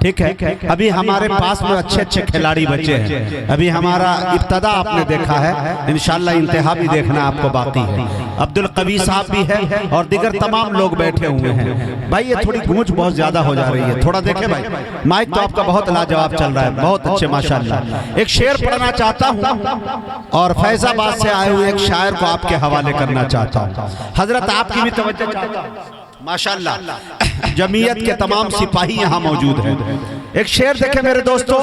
ठीक है। अभी हमारे पास में अच्छे अच्छे खिलाड़ी बचे हैं। अभी हमारा इब्तदा आपने देखा है, इंशाल्लाह इंतहा भी देखना आपको बाकी है। अब्दुल कवी साहब भी है और दिगर तमाम लोग बैठे हुए हैं। भाई ये थोड़ी गूंज बहुत ज्यादा हो जा रही है, थोड़ा देखें भाई। माइक तो आपका बहुत लाजवाब चल रहा है, बहुत अच्छे माशाल्लाह। एक शेर पढ़ना चाहता हूँ और फैजाबाद से आए हुए एक शायर को आपके हवाले करना चाहता हूँ। हजरत आपकी भी तवज्जो चाहता हूँ। माशाल्लाह जमीयत के तमाम सिपाही यहाँ मौजूद हैं। एक शेर देखे मेरे दोस्तों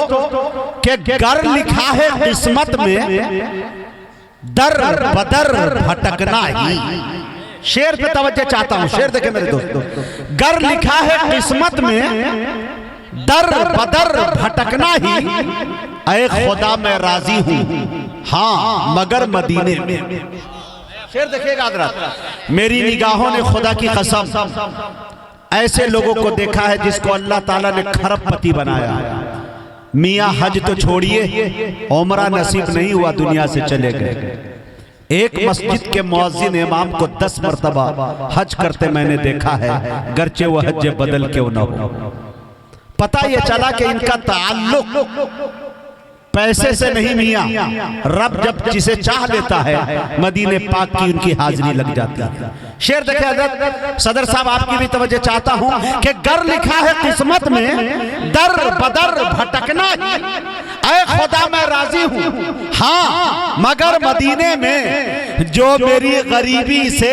कि गर लिखा है किस्मत में दर बदर भटकना ही। शेर पे तवज्जो चाहता हूँ। शेर देखे मेरे दोस्तों, गर लिखा है किस्मत में दर बदर भटकना ही, ऐ खुदा मैं राजी हूँ हाँ मगर मदीने में। शेर देखिएगा हज़रात, मेरी निगाहों ने खुदा की कसम ऐसे लोगों को देखा है जिसको अल्लाह ताला ने खरबपति बनाया। मियाँ हज तो छोड़िए, उम्रा नसीब नहीं हुआ, दुनिया से चले गए। एक मस्जिद के मुअज्जिन इमाम को 10 मरतबा हज करते मैंने देखा है, गर्चे वो हज बदल क्यों न हो। पता ये चला कि इनका ताल्लुक पैसे से नहीं मियाँ, रब जब जिसे चाह लेता है मदीने पाक की उनकी हाजिरी लग जाती है। शेर देखे हज़रत सदर साहब, आपकी भी तवज्जो चाहता हूँ कि गर लिखा है किस्मत में दर बदर भटकना ही, ऐ खुदा मैं राजी हूँ हाँ मगर मदीने में। जो मेरी गरीबी से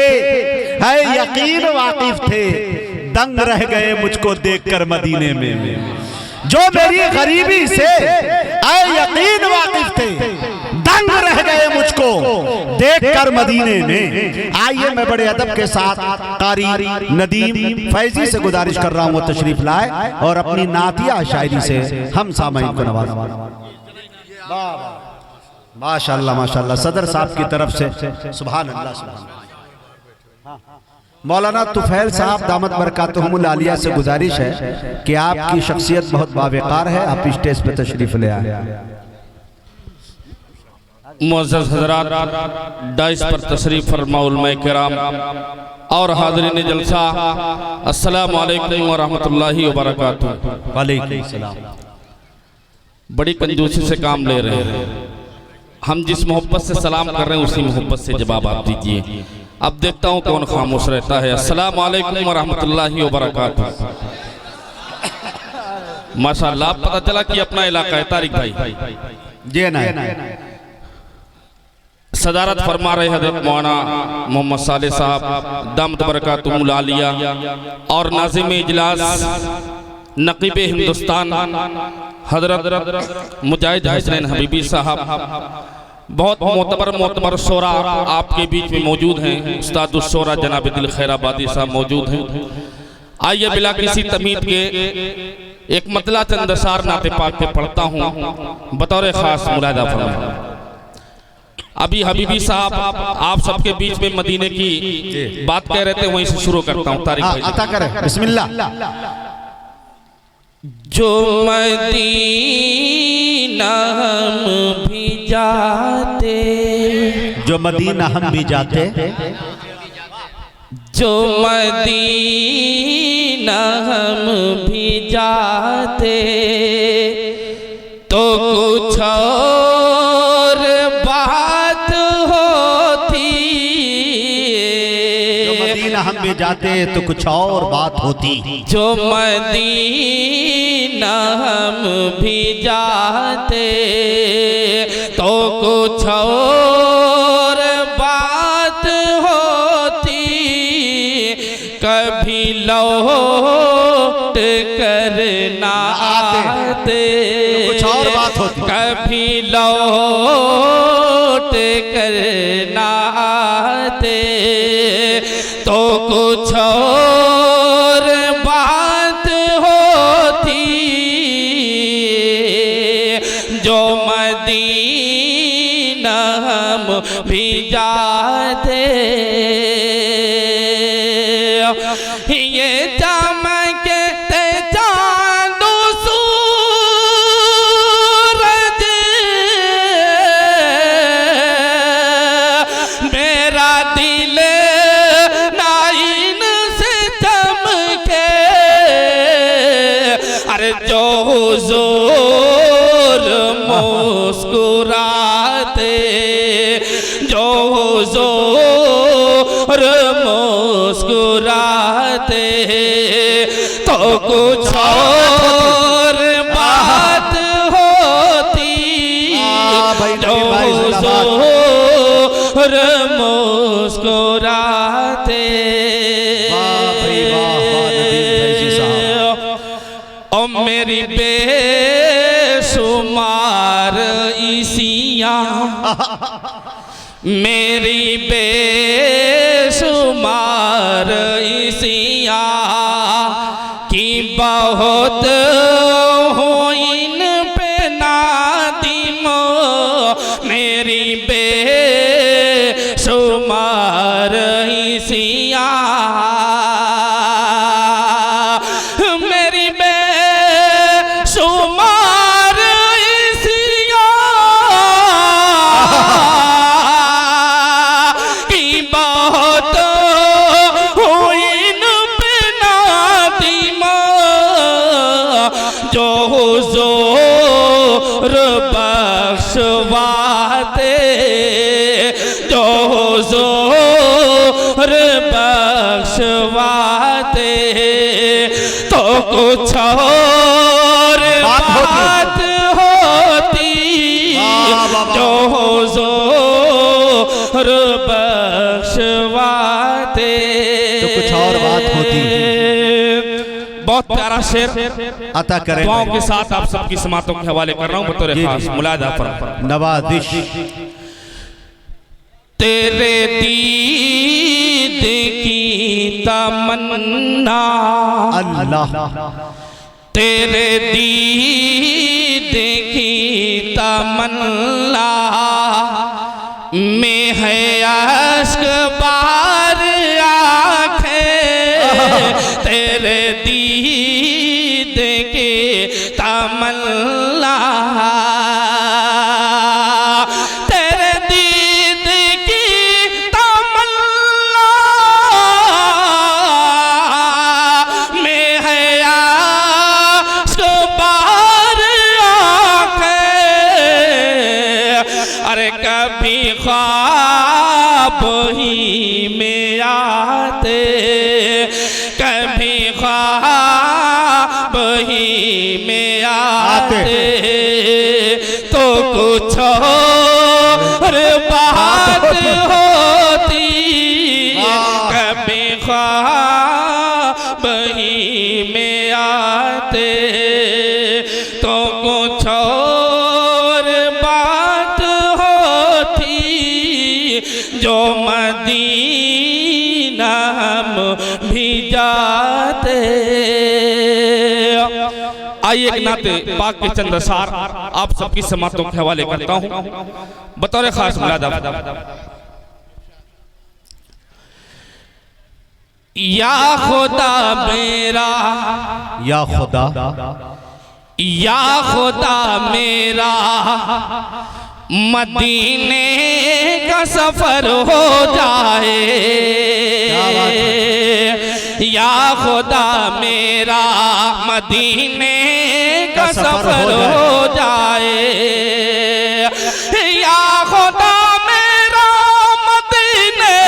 है यकीन वाकिफ थे, दंग रह गए मुझको देखकर मदीने में। जो मेरी गरीबी से यकीन वाकिफ थे, दंग रह गए मुझको देखकर मदीने में। आइए मैं बड़े अदब के साथ कारी नदीम फैजी से गुजारिश कर रहा हूँ वो तशरीफ लाए और अपनी नातिया शायरी से हम सामईन को नवाज़ें। माशाअल्लाह माशाअल्लाह। सदर साहब की तरफ से सुभान अल्लाह सुभान अल्लाह। मौलाना तुफैल साहब दामत बरकातुहुमुल आलिया से गुजारिश है कि आपकी शख्सियत बहुत बावकार है, आप स्टेज पे तशरीफ ले आए। मुअज़्ज़ज़ हज़रात, डाइस पर तशरीफ फरमा उलमाए किराम और हाज़रीन जलसा, अस्सलामु अलैकुम व रहमतुल्लाहि व बरकातुहू। वालेकुम सलाम। बड़ी कंजूसी से काम ले रहे हैं। हम जिस मोहब्बत से सलाम कर रहे हैं उसी मोहब्बत से जवाब आप दीजिए। अब देखता हूँ कौन खामोश रहता है। अस्सलामु अलैकुम व रहमतुल्लाहि व बरकातुहू। माशाअल्लाह, पता चला कि अपना इलाका है। तारिक भाई जी ना सदारत फरमा रहे हज़रत मौलाना मोहम्मद साले साहब दामत बरकातुहुमुल आलिया और नाज़िम इजलास नक़ीब हिंदुस्तान हज़रत मुजाहिद हसनैन हबीबी साहब। बहुत मोतबर शोरा आपके बीच में मौजूद हैं। उस्तादुस शोरा जनाब दिल खैराबादी साहब मौजूद हैं। आइए बिला किसी तमीद के एक मतला चंद अशार नाते पाक पे पढ़ता हूँ बतौर खास मुलाहिदा फरमाएं। अभी हबीबी साहब आप सबके बीच में मदीने की बात कह रहे थे, वहीं से शुरू करता हूँ। तारिक भाई अता करें, बिस्मिल्लाह। जो मदीना हम भी जाते, जो मदीना हम भी जाते, जो मदीना हम भी जाते तो कुछ और बात होती। जो मदीना हम भी जाते तो कुछ और बात होती। जो मदीना हम भी जाते तो कुछ और बात होती। कभी लौट कर ना आते, कुछ और बात होती। कभी लौट कर ना आते तो कुछ और बात होती। जो मदीना हम भी जाते, ये चमकते चाँद सूरज मेरा दिल नाइन से चमके। अरे जो हुजूर मुस्कुराते, जो हुजूर मुस्कुराते, तो कुछ और बात होती, जो हुजूर मुस्कुराते। ओ मेरी बेशुमार इसियां, मेरी बेशुमार इसियां की बहुत हो इन पे नादिम, मेरी बेशुमार इसियां, जो हुजूर बख्शवाते, जो हुजूर बख्शवाते, तो कुछ और बात होती, जो हुजूर बख्शवाते, तो कुछ और बात होती। बहुत प्यारा शेर अता करें दुआओं के साथ आप सबकी समातों के हवाले कर रहा हूं बतौर खास मुलादा पर। नवाजिश तेरे दीद की तमन्ना, अल्लाह तेरे दीद की तमन्ना में है अश्क बार आंखें, तेरे दीद की तमन्ना, तेरे दीद की तमन्ना में है अश्क बार आंखें। अरे कभी ख्वाब ही में आते, कभी ख्वाब ही में आते, तो कुछ और बात होती, कभी ख्वाब ही में आते, तो कुछ और बात होती, जो मदीना हम भी जाते। आइए एक नाते पाक के चंद अशार आप सबकी समातों के हवाले करता हूं बतौर खास मुलादा। या खुदा मेरा, या खुदा, या खुदा मेरा, मदीने का सफर हो जाए, या खुदा मेरा, मदीने का सफर हो जाए, या खुदा मेरा, मदीने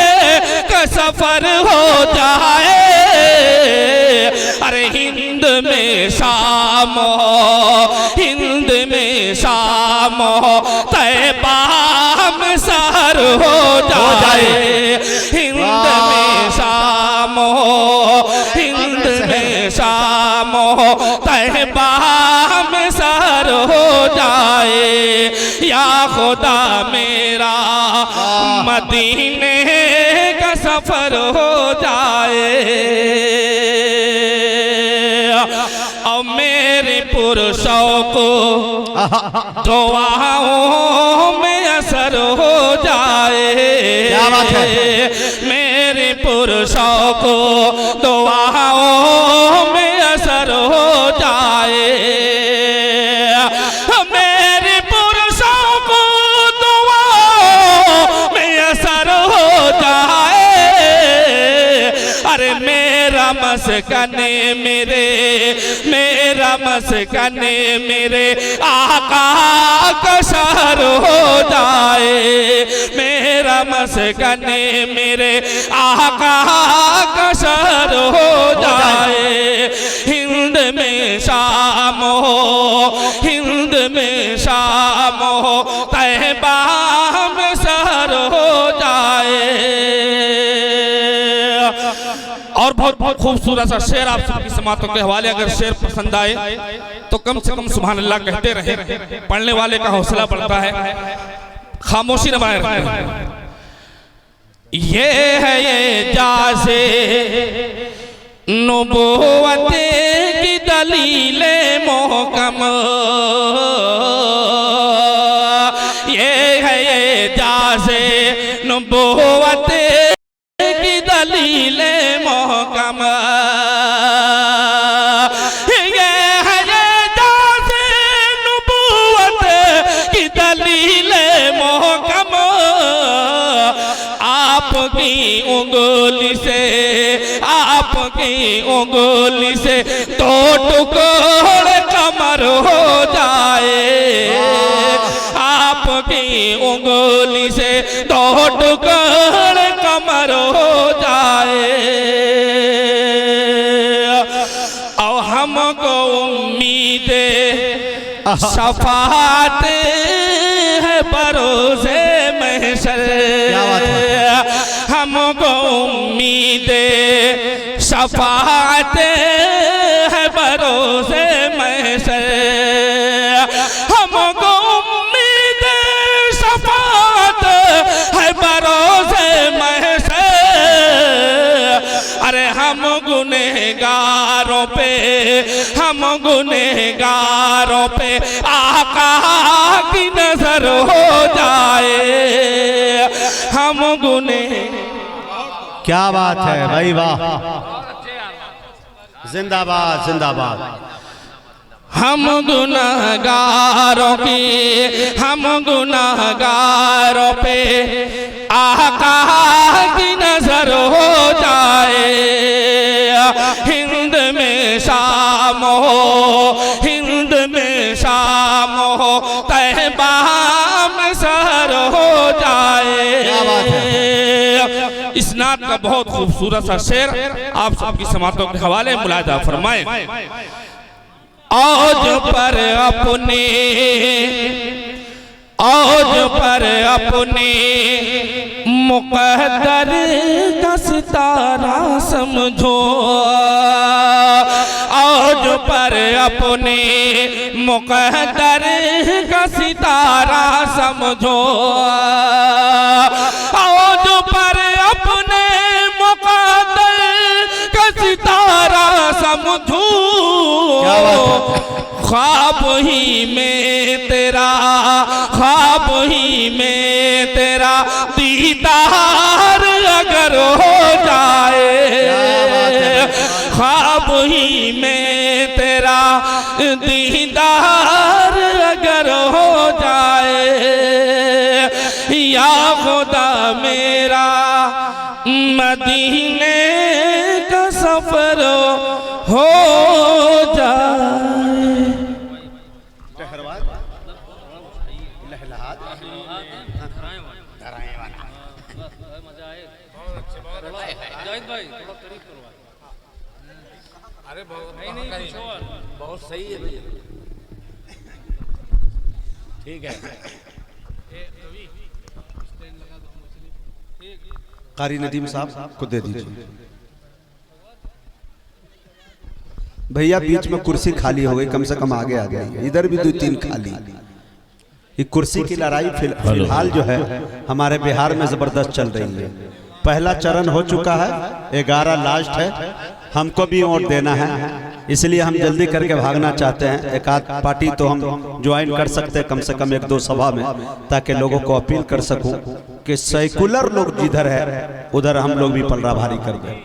का सफर हो जाए। अरे हिंद में शाम हो, हिंद में शाम हो, तैबा में सहर हो जाए, हिंद में शाम हो, हिंद में शाम हो, तैबा में सहर हो जाए, या खुदा मेरा, मदीने का सफर हो जाए। और मेरे पुरुषों को दुआओं में असर हो जाए, क्या बात है? मेरे पुरुषों को दुआओं में असर हो जाए, मेरे पुरुषों को दुआओं में असर हो जाए। अरे मेरा मस्कन मेरे, मेरा मस्कन मेरे आका का शहर हो जाए, मेरा मस्कन मेरे आका का शहर हो जाए। हिंद में शाम हो, हिंद में शाम हो, तैबा में शहर हो जाए। और बहुत बहुत खूबसूरत सा शेर आप सबकी समातों के हवाले, अगर शेर पसंद आए तो कम से कम सुभान अल्लाह कहते रहे, पढ़ने वाले का हौसला बढ़ता है, खामोशी न बनाए रखें। ये है ये जासे नबूवत की दलीले मोहकम, ये है ये जासे नबूवत की दलीले मोहकम, ये है ये जासे नबूवत की दलीले मोहकम। आपकी उंगली से, आपकी उंगली से दो टुकड़े कमर हो जाए, आपकी उंगली से दो टुकड़े कमर हो जाए। और हमको उम्मीद शफाअत है बरोज़े महशर, हमको उम्मीद शफाअत है बरोज़े महशर, हमको उम्मीद शफाअत है बरोज़े महशर। अरे हम गुनहगारों पे, हम गुनहगारों पे आका की नजर हो जाए, हम गुनह। क्या बात है भाई, वाह, जिंदाबाद जिंदाबाद। हम गुनहगारों की, हम गुनहगारों पे आका की नजर हो जाए। हिंद में शाम हो, हिंद में शाम हो, तैबा में शहर हो जाए। इस नात का बहुत खूबसूरत सा शेर आप सबकी समातों के हवाले मुलाहिजा फरमाएं। औज पर अपने, औज पर अपने मुक़द्दर का सितारा समझो, औज पर अपने मुक़द्दर का सितारा समझो, औज पर अपने मुक़द्दर का सितारा समझो। ख्वाब ही में तेरा, ख्वाब ही में तेरा दीदार अगर हो जाए, ख्वाब ही में तेरा दीदार अगर हो जाए। या खुदा मेरा मदीने का सफर हो जाए। अरे बहुत सही है भैया, ठीक है। कारी नदीम साहब को दे दीजिए भैया। बीच में कुर्सी खाली हो गई, कम से कम आगे आ गई, इधर भी 2-3 खाली। ये कुर्सी की लड़ाई फिलहाल जो है हमारे बिहार में जबरदस्त चल रही है। पहला चरण हो चुका है, 11 लास्ट है, हमको भी वोट देना है, इसलिए हम जल्दी करके भागना चाहते हैं। एक आध पार्टी तो हम ज्वाइन कर सकते हैं, कम से कम 1-2 सभा में, ताकि लोगों को अपील कर सकूं कि सेकुलर लोग जिधर है उधर हम लोग भी पलड़ा भारी कर दें।